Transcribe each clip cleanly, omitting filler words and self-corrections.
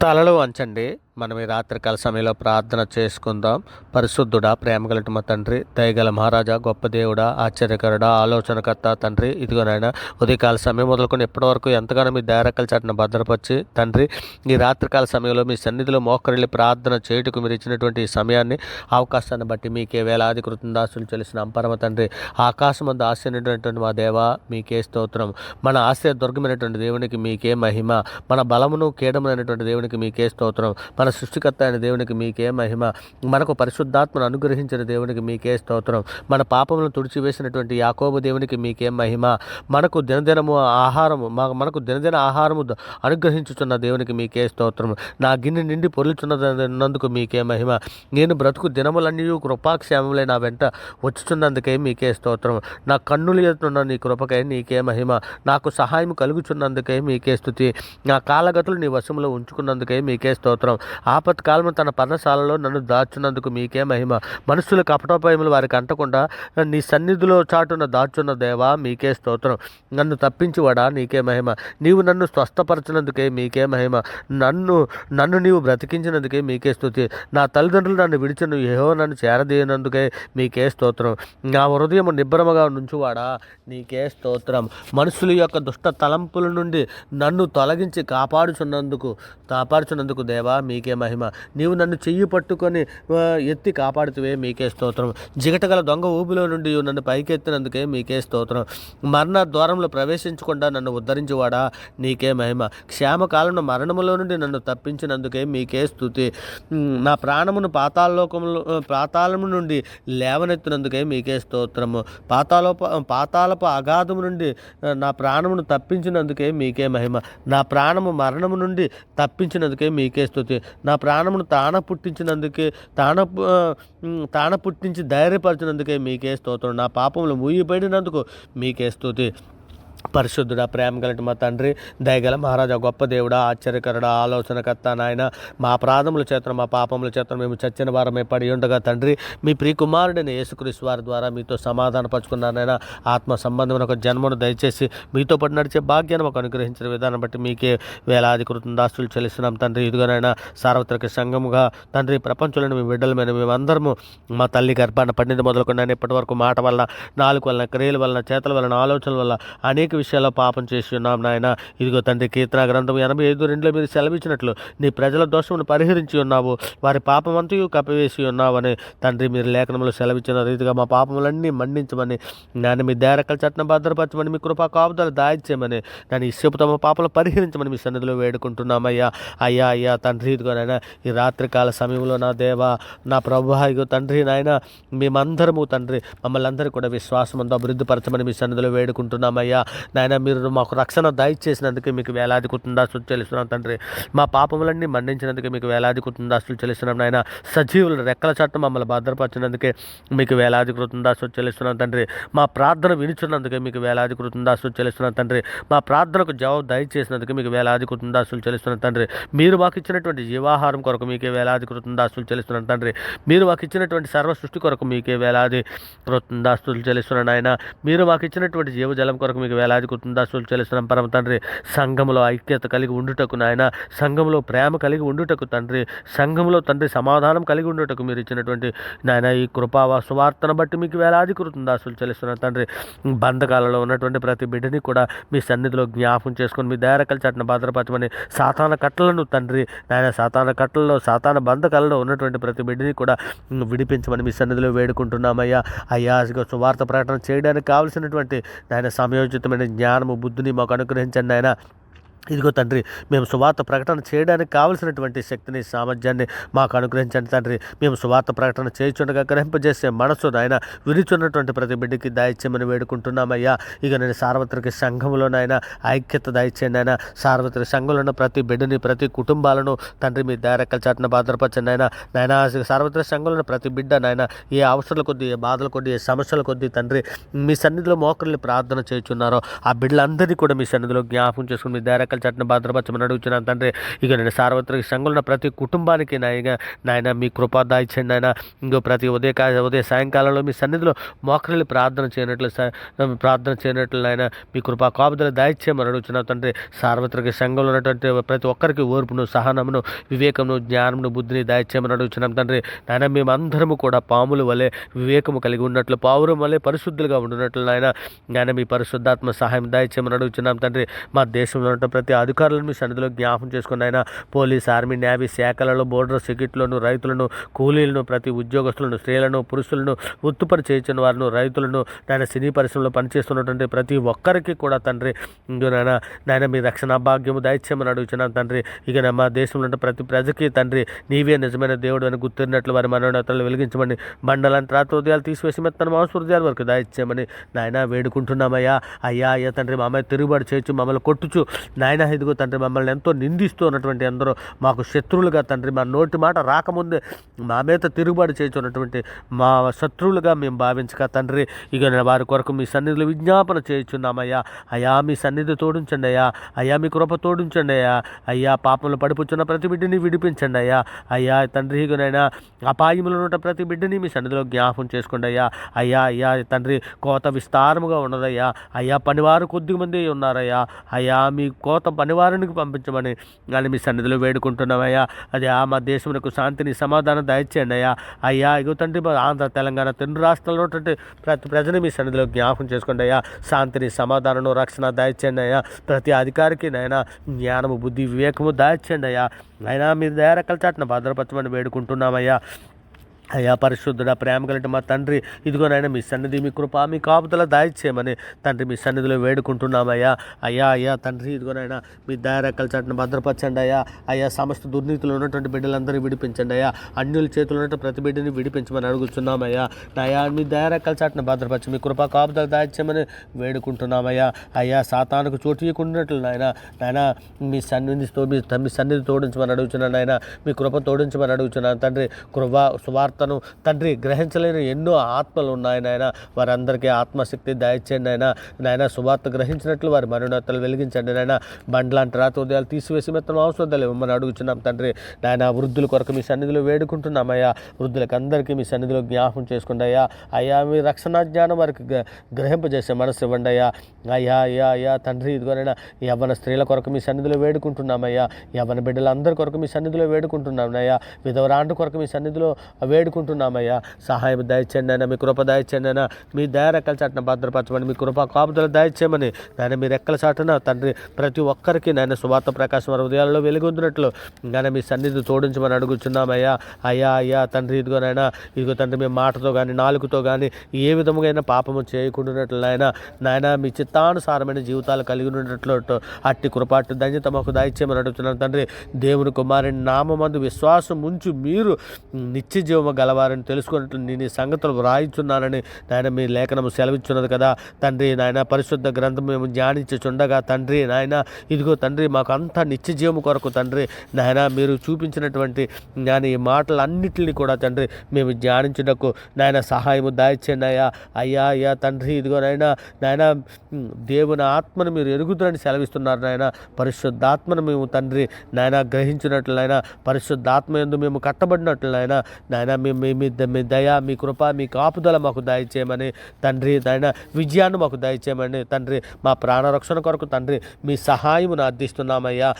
తలలు వంచండి. మనం ఈ రాత్రికాల సమయంలో ప్రార్థన చేసుకుందాం. పరిశుద్ధుడా, ప్రేమగలటి మా తండ్రి, దయగల మహారాజా, గొప్ప దేవుడా, ఆశ్చర్యకరుడా, ఆలోచనకర్త తండ్రి, ఇదిగోనైనా ఉదయకాల సమయం మొదలుకొని ఇప్పటివరకు ఎంతగానో మీ దయరెక్కల చాటున భద్రపరిచి తండ్రి, ఈ రాత్రికాల సమయంలో మీ సన్నిధిలో మోకరిల్లి ప్రార్థన చేయుటకు మీరు ఇచ్చినటువంటి ఈ సమయాన్ని, అవకాశాన్ని బట్టి మీకే వేలాది కృతజ్ఞతాస్తులు చెల్లిస్తున్నాం. పరమ తండ్రి, ఆకాశం అందు ఆశ్చర్యమైనటువంటి మా దేవా మీకే స్తోత్రం. మన ఆశ్రయ దుర్గమైనటువంటి దేవునికి మీకే మహిమ. మన బలమును కీడమైనటువంటి దేవునికి మీకే స్తోత్రం. మన సృష్టికర్త అయిన దేవునికి మీకే మహిమ. మనకు పరిశుద్ధాత్మను అనుగ్రహించిన దేవునికి మీకే స్తోత్రం. మన పాపములను తుడిచివేసినటువంటి యాకోబు దేవునికి మీకే మహిమ. మనకు దినదినము ఆహారము మనకు దినదిన ఆహారము అనుగ్రహించుచున్న దేవునికి మీకే స్తోత్రం. నా గిన్నె నిండి పొరులుచున్నదందుకు మీకే మహిమ. నేను బ్రతుకు దినములన్నీ కృపాక్షేమములే నా వెంట వచ్చుచున్నందుకే మీకే స్తోత్రం. నా కన్నులు ఎత్తున్న నీ కృపకై నీకే మహిమ. నాకు సహాయం కలుగుచున్నందుకే మీకే స్తుతి. నా కాలగతులు నీ వశములో ఉంచుకున్నందుకే మీకే స్తోత్రం. ఆపత్కాలము తన పర్ణశాలలో నన్ను దాచున్నందుకు మీకే మహిమ. మనుషుల కపటోపాయములు వారికి అంటకుండా నీ సన్నిధిలో చాటున దాచున్న దేవా మీకే స్తోత్రం. నన్ను తప్పించువాడా నీకే మహిమ. నీవు నన్ను స్వస్థపరచినందుకే మీకే మహిమ. నన్ను నీవు బ్రతికించినందుకే మీకే స్తుతి. నా తల్లిదండ్రులు నన్ను విడిచను నన్ను చేరదీయనందుకే మీకే స్తోత్రం. నా హృదయము నిబ్బరముగా నుంచువాడా నీకే స్తోత్రం. మనుషుల యొక్క దుష్ట తలంపుల నుండి నన్ను తొలగించి కాపాడుచున్నందుకు దేవా మీకే మహిమ. నీవు నన్ను చెయ్యి పట్టుకొని ఎత్తి కాపాడుతువే మీకే స్తోత్రం. జిగటగల దొంగ ఊబిలో నుండి నన్ను పైకెత్తినందుకే మీకే స్తోత్రం. మరణ ద్వారంలో ప్రవేశించకుండా నన్ను ఉద్ధరించువాడా నీకే మహిమ. క్షేమకాలంలో మరణములో నుండి నన్ను తప్పించినందుకే మీకే స్తుతి. నా ప్రాణమును పాతాళము నుండి లేవనెత్తినందుకే మీకే స్తోత్రము. పాతాళపు అగాధము నుండి నా ప్రాణమును తప్పించినందుకే మీకే మహిమ. నా ప్రాణము మరణము నుండి తప్పించినందుకే మీకే స్తుతి. నా ప్రాణమును తాన పుట్టించి ధైర్యపరిచినందుకే మీకే స్తోత్రం. నా పాపములు మూయబడినందుకు మీకే స్తుతి. పరిశుద్ధుడా, ప్రేమ గలటి మా తండ్రి, దయగల మహారాజా, గొప్ప దేవుడా, ఆశ్చర్యకరుడా, ఆలోచనకర్త నాయన, మా అపరాధముల చేతను మా పాపముల చేతను మేము చచ్చిన వారమే పడి ఉండగా తండ్రి, మీ ప్రియకుమారుడైన యేసుక్రీస్తు వారి ద్వారా మీతో సమాధాన పరుచుకున్నానైనా ఆత్మ సంబంధమైన ఒక జన్మను దయచేసి మీతో పాటు నడిచే భాగ్యాన్ని మాకు అనుగ్రహించిన విధానం బట్టి మీకే వేలాది కృతజ్ఞతాస్తులు చెల్లిస్తున్నాం తండ్రి. ఇదిగోనైనా సార్వత్రిక సంఘముగా తండ్రి, ప్రపంచంలోని మీ బిడ్డలమైన మేమందరము మా తల్లి గర్భాన్ని పండింది మొదలుకొని ఇప్పటి వరకు మాట వల్ల, నాలుగు వలన, క్రియల వలన, చేతల వలన, ఆలోచనల వల్ల అనేక విషయాల్లో పాపం చేసి ఉన్నాం నాయన. ఇదిగో తండ్రి, కీర్తన గ్రంథం 85:2 మీరు సెలవిచ్చినట్లు నీ ప్రజల దోషమును పరిహరించి ఉన్నావు, వారి పాపమంతయు కప్పివేసి ఉన్నావని తండ్రి మీరు లేఖనంలో సెలవిచ్చిన రీతిగా మా పాపములన్నీ మన్నించమని, నాయన మీ దేరకల చట్టం భద్రపరచమని, మీ కృపా కాపుదలు దాయిచ్చేయమని, దాన్ని ఇసేపు తమ పాపలు పరిహరించమని మీ సన్నిధిలో వేడుకుంటున్నామయ్యా. అయ్యా తండ్రి, ఇదిగోనైనా ఈ రాత్రికాల సమయంలో నా దేవా, నా ప్రభువా, ఇగో తండ్రి నాయన, మేమందరము తండ్రి మమ్మల్ని అందరూ కూడా విశ్వాసమంతో అభివృద్ధిపరచమని మీ సన్నిధిలో వేడుకుంటున్నామయ్యా. నాయన మీరు మాకు రక్షణ దయచేసినందుకే మీకు వేలాది కృతజ్ఞతాస్తులు చెల్లిస్తున్నాం తండ్రి. మా పాపములన్నీ మన్నించినందుకే మీకు వేలాది కృతజ్ఞతాస్తులు చెల్లిస్తున్నాం నాయన. సజీవుల రెక్కల చట్టం మమ్మల్ని భద్రపరిచినందుకే మీకు వేలాది కృతజ్ఞతాస్తులు చెల్లిస్తున్నాం తండ్రి. మా ప్రార్థన వినిచున్నందుకే మీకు వేలాది కృతజ్ఞతాస్తులు చెల్లిస్తున్నాం తండ్రి. మా ప్రార్థనకు జవాబు దయచేసినందుకు మీకు వేలాది కృతజ్ఞతాస్తులు చెల్లిస్తున్నాం తండ్రి. మీరు మాకు ఇచ్చినటువంటి జీవాహారం కొరకు మీకే వేలాది కృతజ్ఞతాస్తులు చెల్లిస్తున్నాం తండ్రి. మీరు మాకు ఇచ్చినటువంటి సర్వ సృష్టి కొరకు మీకే వేలాది కృతజ్ఞతాస్తులు చెల్లిస్తున్నాను నాయన. మీరు మాకు ఇచ్చినటువంటి జీవజలం కొరకు మీకు వేలాది కృతజ్ఞతాస్తులు చెల్లిస్తున్నాం పరమ తండ్రి. సంఘంలో ఐక్యత కలిగి ఉండుటకు నాయన, సంఘంలో ప్రేమ కలిగి ఉండుటకు తండ్రి, సంఘంలో తండ్రి సమాధానం కలిగి ఉండుటకు మీరు ఇచ్చినటువంటి నాయన ఈ కృపావా సువార్తను బట్టి మీకు వేలాది కృతజ్ఞతాస్తులు చెల్లిస్తున్నాం తండ్రి. బంధకాలలో ఉన్నటువంటి ప్రతి బిడ్డని కూడా మీ సన్నిధిలో జ్ఞాపకం చేసుకొని మీ దయరకల చాటున భద్రపరచమని, సాతాన కట్టలను తండ్రి నాయన, సాతాన కట్టలలో, సాతాన బంధకాలలో ఉన్నటువంటి ప్రతి బిడ్డని కూడా విడిపించమని మీ సన్నిధిలో వేడుకుంటున్నామయ్యా. అయ్యా, సువార్త ప్రకటన చేయడానికి కావలసినటువంటి నాయన సమయోచితమైన జ్ఞానము, బుద్ధిని మాకు అనుగ్రహించండి ఆయన. ఇదిగో తండ్రి, మేము సువార్త ప్రకటన చేయడానికి కావలసినటువంటి శక్తిని, సామర్థ్యాన్ని మాకు అనుగ్రహించండి తండ్రి. మేము సువార్త ప్రకటన చేయుచుండగా గ్రహింపజేసే మనసు నాయన విరుచున్నటువంటి ప్రతి బిడ్డకి దయచేయమని వేడుకుంటున్నామయ్యా. ఇక నేను సార్వత్రిక సంఘంలోనైనా ఐక్యత దయచేయండి ఆయన. సార్వత్రిక సంఘంలో ఉన్న ప్రతి బిడ్డని, ప్రతి కుటుంబాలను తండ్రి మీ దయరెక్కల చాటున భద్రపరచండి ఆయన. నాయన సార్వత్రిక సంఘంలో ఉన్న ప్రతి బిడ్డ నాయన ఏ అవసరాల కొద్దీ, ఏ బాధల కొద్దీ, ఏ సమస్యల కొద్దీ తండ్రి మీ సన్నిధిలో మోకరిల్లి ప్రార్థన చేయుచున్నారో ఆ బిడ్డలందరినీ కూడా మీ సన్నిధిలో జ్ఞాపకం చేసుకుని మీ దయరెక్కల రెక్కల చాటున భద్రపరచమని అడుగుతున్నాను తండ్రి. ఇక నేను సార్వత్రిక సంఘంలో ఉన్న ప్రతి కుటుంబానికి నాయన మీ కృప దాయిచ్చండి నాయన. ఇంకో ప్రతి ఉదయ సాయంకాలంలో మీ సన్నిధిలో మోకరిల్లి ప్రార్థన చేయనట్లు నాయన మీ కృపా కాపుదల దాయిచ్చేయమని అడుగుతున్నాను తండ్రి. సార్వత్రిక సంఘంలో ఉన్నటువంటి ప్రతి ఒక్కరికి ఓర్పును, సహనమును, వివేకమును, జ్ఞానమును, బుద్ధిని దాయిచ్చేయమని అడుగుతున్నాం తండ్రి. నాయన మేమందరము కూడా పాముల వలె వివేకము కలిగి ఉన్నట్లు, పావురం వలె పరిశుద్ధులుగా ఉండినట్లు నాయన మీ పరిశుద్ధాత్మ సహాయం దాయిచ్చేయమని అడుగుతున్నాం తండ్రి. మా దేశంలో ఉన్న ప్రతి అధికారులను మీ సన్నిధిలో జ్ఞాపం చేసుకుని ఆయన పోలీస్, ఆర్మీ, నేవీ శాఖలలో, బోర్డర్ సెక్యూరిటీలను, రైతులను, కూలీలను, ప్రతి ఉద్యోగస్తులను, స్త్రీలను, పురుషులను, వృత్తిపని చేయించిన వారిని, రైతులను, నాయన సినీ పరిశ్రమలో పనిచేస్తున్నటువంటి ప్రతి ఒక్కరికి కూడా తండ్రి నాయన మీ రక్షణ భాగ్యము దయచేయమని అడుగుతున్నాను తండ్రి. ఇక మా దేశంలో ఉన్న ప్రతి ప్రజకి తండ్రి నీవే నిజమైన దేవుడు అని గుర్తిరినట్లు వారి మనోన్నతలు వెలిగించమని, బండలాంటి రాత్రోదయాలు తీసివేసి మెత్తన మాంసహృదయాల వరకు దయచేయమని నాయన వేడుకుంటున్నామయ్యా. అయ్యా తండ్రి మా అమ్మాయి తిరుగుబాటు చేయొచ్చు, మమ్మల్ని కొట్టుచు నాయన ఇదిగో తండ్రి మమ్మల్ని ఎంతో నిందిస్తూ ఉన్నటువంటి అందరూ మాకు శత్రువులుగా తండ్రి, మా నోటి మాట రాకముందే మా మీద తిరుగుబాటు చేయుచున్నటువంటి మా శత్రువులుగా మేము భావించక తండ్రి ఇక వారి కొరకు మీ సన్నిధిలో విజ్ఞాపన చేయుచున్నామయ్యా. అయ్యా మీ సన్నిధి తోడించండి అయ్యా మీ కృప తోడించండి అయ్యా పాపంలో పడిపుచ్చున్న ప్రతి బిడ్డని విడిపించండి అయ్యా తండ్రి ఇకనైనా అపాయములు ఉన్న ప్రతి బిడ్డని మీ సన్నిధిలో జ్ఞాపం చేసుకోండి అయ్యా తండ్రి కోత విస్తారముగా ఉన్నదయ్యా. అయ్యా పనివారు కొద్ది మంది ఉన్నారయ్యా. అయ్యా మీ కోత పనివారునికి పంపించమని కానీ మీ సన్నిధిలో వేడుకుంటున్నామయ్యా. అదే మా దేశమునకు శాంతిని, సమాధానం దయచేయండి అయ్యా. ఇగో తండ్రి ఆంధ్ర, తెలంగాణ, రెండు రాష్ట్రాల్లో ప్రతి ప్రజని మీ సన్నిధిలో జ్ఞాపకం చేసుకోండి అయ్యా. శాంతిని, సమాధానం, రక్షణ దయచేయండి అయ్యా. ప్రతి అధికారికి నైనా జ్ఞానము, బుద్ధి, వివేకము దయచేయండి అయ్యా. మీరు దయారెక్కల చాటున భద్రపరచమని వేడుకుంటున్నామయ్యా. అయ్యా పరిశుద్ధుడా, ప్రేమ కలిగిన మా తండ్రి ఇదిగోనైనా మీ సన్నిధి, మీ కృప, మీ కాపుదల దాయిచ్చేయమని తండ్రి మీ సన్నిధిలో వేడుకుంటున్నామయ్యా. అయ్యా తండ్రి ఇదిగోనైనా మీ దయారెక్కల చాటున భద్రపరచండి అయ్యా. సమస్త దుర్నీతిలో ఉన్నటువంటి బిడ్డలందరినీ విడిపించండి అయ్యా. అన్యుల చేతులు ఉన్నట్టు ప్రతి బిడ్డని విడిపించమని అడుగుతున్నామయ్యా. మీ దయారెక్కల చాటున భద్రపరచి మీ కృప, కాపుదల దాయిచ్చేయమని వేడుకుంటున్నామయ్యా. అయ్యా సాతానుకు చోటు ఇవ్వకున్నట్లు నాయన మీ సన్నిధి తోడించమని అడుగుతున్నాను నాయన. మీ కృప తోడించమని అడుగుతున్నాను తండ్రి. సువార్తను తండ్రి గ్రహించలేని ఎన్నో ఆత్మలు ఉన్నాయి నాయన. వారందరికీ ఆత్మశక్తి దయచేయండి నాయన. సువార్త గ్రహించినట్లు వారి మరణోత్తలు వెలిగించండి నాయన. బండ్లాంటి రాత్రోదయాలు తీసివేసి మెత్తన ఔషధాలు ఇవ్వమని అడుగుతున్నాం తండ్రి నాయన. వృద్ధుల కొరకు మీ సన్నిధిలో వేడుకుంటున్నామయ్యా. వృద్ధులకు అందరికీ మీ సన్నిధిలో జ్ఞాపకం చేసుకోండి అయ్యా. మీ రక్షణ జ్ఞానం వారికి గ్రహింపజేసే మనసు ఇవ్వండి అయ్యా తండ్రి ఇదిగోనైనా యవ్వన స్త్రీల కొరకు మీ సన్నిధిలో వేడుకుంటున్నామయ్యా. యవ్వన బిడ్డలందరి కొరకు మీ సన్నిధిలో వేడుకుంటున్నామయ్యా. విధవరాండ్ర కొరకు మీ సన్నిధిలో వేడుకుంటున్నామయ్యా. సహాయం దయచేయండి అయినా, మీ కృప దయచేయండి అయినా. మీ దయ రెక్కల చాటున భద్రపరచమని, మీ కృప కాపుదల దయచేయమని నాయన. మీ రెక్కల చాటున తండ్రి ప్రతి ఒక్కరికి నాయన సువార్త ప్రకాశం వారి హృదయాల్లో వెలుగొందినట్లు నాయన మీ సన్నిధి తోడించమని అడుగుచున్నామయ్యా. అయ్యా తండ్రి ఇదిగో తండ్రి మీ మాటతో కానీ, నాలుగుతో కానీ ఏ విధముగా పాపము చేయకుండానట్లు నాయన మీ చిత్తానుసారమైన జీవితాలు కలిగి ఉన్నట్లు అట్టి కృపాటు ధన్యత మాకు దయచేయమని అడుగుతున్నాను తండ్రి. దేవుని కుమారుని నామందు విశ్వాసం ఉంచి మీరు నిత్య జీవము గలవారని తెలుసుకున్నట్లు నేను ఈ సంగతులు వ్రాయిచున్నానని నాయన మీ లేఖనము సెలవిచ్చున్నది కదా తండ్రి నాయన. పరిశుద్ధ గ్రంథం మేము ధ్యానించుచుండగా తండ్రి నాయన ఇదిగో తండ్రి మాకు అంతా నిత్య జీవము కొరకు తండ్రి నాయన మీరు చూపించినటువంటి నాయన ఈ మాటలన్నిటిని కూడా తండ్రి మేము ధ్యానించుటకు నాయన సహాయము దయచేయండి అయ్యా తండ్రి ఇదిగో నాయన దేవుని ఆత్మను మీరు ఎరుగుతారని సెలవిస్తున్నారు నాయన. పరిశుద్ధాత్మను మేము తండ్రి నాయన గ్రహించినట్లు నాయన, పరిశుద్ధాత్మ యందు మేము కట్టబడినట్లు నాయన మీ దయ, మీ కృప, మీ కాపుదల మాకు దయచేయమని తండ్రి నాయన. విజయాన్ని మాకు దయచేయమని తండ్రి. మా ప్రాణరక్షణ కొరకు తండ్రి మీ సహాయమును అర్థిస్తున్నామయ్యా.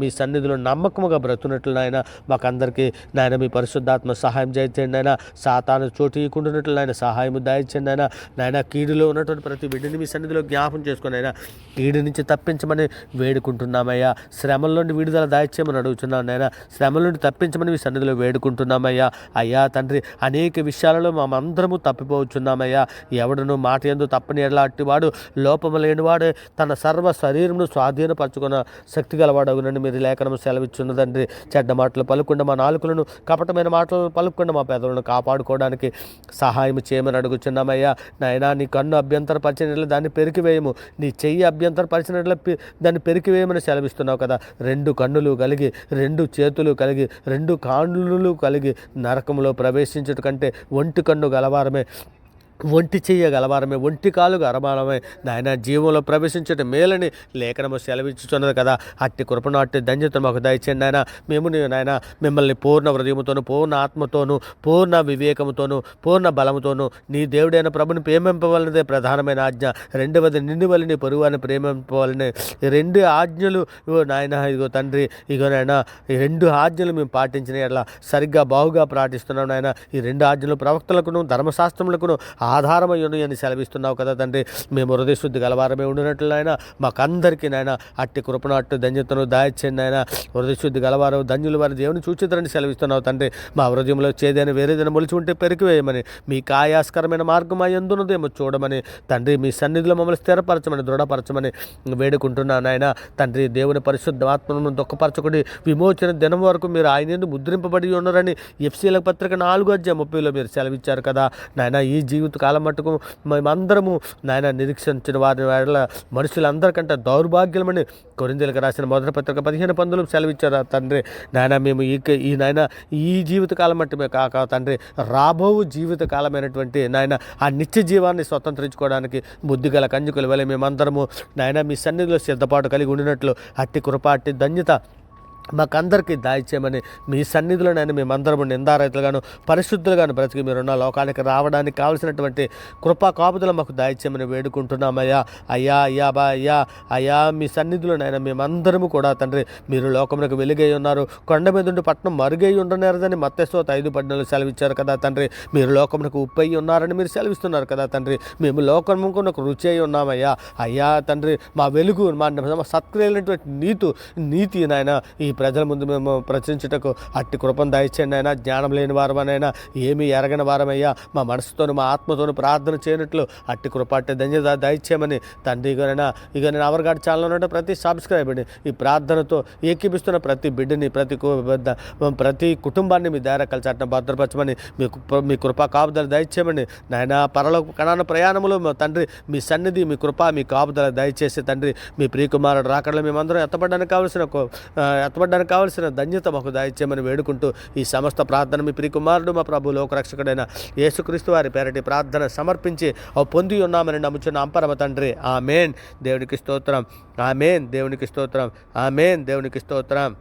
మీ సన్నిధిలో నమ్మకముగా బ్రతున్నట్లు నాయన మాకందరికీ నాయన మీ పరిశుద్ధాత్మ సహాయం చేయండి నాయన. సాతాను చోటు ఇవ్వకుండానట్లు నాయన సహాయము దయచేయండి నాయన. కీడులో ఉన్నటువంటి ప్రతి బిడ్డని మీ సన్నిధిలో జ్ఞాపం చేసుకుని అయినా కీడు నుంచి తప్పించమని వేడుకుంటున్నామయ్యా. శ్రమల నుండి విడుదల దయచేయమని అడుగుతున్నాను నాయన. శ్రమల నుండి తప్పించమని మీ సన్నిధిలో వేడుకుంటున్నామయ్యా. అయ్యా తండ్రి అనేక విషయాలలో మేమందరము తప్పిపోవచ్చున్నామయ్యా. ఎవడను మాట యందు తప్పని ఎలాంటివాడు లోపము లేనివాడు తన సర్వ శరీరమును స్వాధీనపరచుకున్న శక్తి గలవాడగునని మీరు లేఖనము సెలవిచ్చున్నదండి. చెడ్డ మాటలు పలుకుండా మా నాలుకలను, కపటమైన మాటలు పలుకుండా మా పెదవులను కాపాడుకోవడానికి సహాయం చేయమని అడుగుచున్నామయ్యా. నాయనా నీ కన్ను అభ్యంతరపరిచినట్లు దాన్ని పెరికివేయము, నీ చెయ్యి అభ్యంతరపరిచినట్లు దాన్ని పెరికివేయమని సెలవిస్తున్నావు కదా. 2 కన్నులు కలిగి, 2 చేతులు కలిగి, 2 కాండ్లు కలిగి నరకంలో ప్రవేశించుట కంటే ఒంటి కన్ను గలవారమే ఒంటి చెయ్యగలవారమే, ఒంటి కాలు గలవారమే నాయన జీవంలో ప్రవేశించట మేలని లేఖనము సెలవిచ్చుచున్నది కదా. అట్టి కృపను అట్టి ధన్యతను మాకు దయచేయండి నాయన. మేము నాయన మిమ్మల్ని పూర్ణ హృదయముతోను, పూర్ణ ఆత్మతోను, పూర్ణ వివేకముతోను, పూర్ణ బలముతోను నీ దేవుడైన ప్రభుని ప్రేమింపవలనదే ప్రధానమైన ఆజ్ఞ. రెండవది నిన్ను వలని నీ పొరుగువారిని ప్రేమింపవలనే. ఈ రెండు ఆజ్ఞలు నాయన ఇగో తండ్రి, ఇగో నాయన ఈ రెండు ఆజ్ఞలు మేము పాటించిన అట్లా సరిగ్గా బాగుగా పాటిస్తున్నాం నాయన. ఈ రెండు ఆజ్ఞలు ప్రవక్తలకును ధర్మశాస్త్రములకును ఆధారమై అని సెలవిస్తున్నావు కదా తండ్రి. మేము హృదయశుద్ధి గలవారమే ఉండినట్లు నాయన మాకందరికీ నాయన అట్టి కృపను అట్టి ధన్యతను దాయిచ్చండి నాయన. హృదయశుద్ధి గలవారు ధన్యులు వారి దేవుని చూచితరని సెలవిస్తున్నావు తండ్రి. మా హృదయంలో చేదైన వేరేదైనా మొలిచి ఉంటే పెరికివేయమని, మీ ఆయాస్కరమైన మార్గం ఎందున్నదేమో చూడమని తండ్రి, మీ సన్నిధిలో మమ్మల్ని స్థిరపరచమని దృఢపరచమని వేడుకుంటున్నాను నాయన. తండ్రి దేవుని పరిశుద్ధ ఆత్మను దుఃఖపరచకుడి, విమోచన దినం వరకు మీరు ఆయన ఎందుకు ముద్రింపబడి ఉన్నారని ఎఫ్సీల పత్రిక 4:30 మీరు సెలవిచ్చారు కదా నాయన. ఈ జీవిత కాలం మట్టుకు మేమందరము నాయన నిరీక్షించిన వారి వాళ్ళ మనుషులందరికంటే దౌర్భాగ్యమని కొరింథీయులకు రాసిన మొదటి పత్రిక 15:10 సెలవిచ్చారు తండ్రి. నాయన మేము ఈ నాయన ఈ జీవితకాలం మట్టుమే కాక తండ్రి, రాబో జీవితకాలమైనటువంటి నాయన ఆ నిత్య జీవాన్ని స్వతంత్రించుకోవడానికి బుద్ధిగల కంజుకుల వలె మేమందరము నాయన మీ సన్నిధిలో సిద్ధపాటు కలిగి ఉండినట్లు అట్టి కృప అట్టి ధన్యత మాకందరికీ దాయిచ్చేయమని, మీ సన్నిధిలోనైనా మేమందరము నిందారహితులుగాను పరిశుద్ధులుగాను బ్రతికి మీరున్న లోకానికి రావడానికి కావలసినటువంటి కృపా కాపుదలు మాకు దాయిచ్చేయమని వేడుకుంటున్నామయ్యా. అయ్యా అయ్యా బా అయ్యా అయ్యా మీ సన్నిధిలోనైనా మేమందరము కూడా తండ్రి, మీరు లోకమునకు వెలుగై ఉన్నారు, కొండ మీద ఉండి పట్టణం మరుగై ఉండనేరదని మత్తయి 5:14 సెలవిచ్చారు కదా తండ్రి. మీరు లోకమునకు ఉప్పై ఉన్నారని మీరు సెలవిస్తున్నారు కదా తండ్రి. మేము లోకమునకు రుచి అయి ఉన్నామయ్యా. అయ్యా తండ్రి, మా వెలుగు మా సత్క్రియలైనటువంటి నీతి నాయన ఈ ప్రజల ముందు మేము ప్రచురించుటకు అట్టి కృపను దయచేయండి అయినా. జ్ఞానం లేని వారమనైనా, ఏమీ ఎరగని వారమయ్యా, మా మనసుతోను మా ఆత్మతోను ప్రార్థన చేయనట్లు అట్టి కృప అట్టి ధన్యత దయచేయమని తండ్రి. ఇక నేను అవర్గాడ్ ఛానల్ ఉన్నట్టు ప్రతి సబ్స్క్రైబర్ని ఈ ప్రార్థనతో ఏకీపిస్తున్న ప్రతి బిడ్డని ప్రతి కుటుంబాన్ని మీ దయరకల చట్టం భద్రపరచమని, మీ కృపా కాపుదల దయచేయమని నాయన. పరలోక కణాన ప్రయాణములో తండ్రి మీ సన్నిధి, మీ కృప, మీ కాపుదల దయచేసి తండ్రి, మీ ప్రియకుమారుడు రాకడలో మేమందరం ఎత్తపడడానికి కావలసిన ధన్యత మాకు దయచేయమని వేడుకుంటూ ఈ సమస్త ప్రార్థన మీ ప్రియకుమారుడు మా ప్రభు లోకరక్షకుడైన యేసుక్రీస్తు వారి పేరటి ప్రార్థన సమర్పించి పొంది ఉన్నామని నమ్ముచున్న పరమ తండ్రి. ఆమేన్. దేవునికి స్తోత్రం. ఆమేన్. దేవునికి స్తోత్రం. ఆమేన్. దేవునికి స్తోత్రం.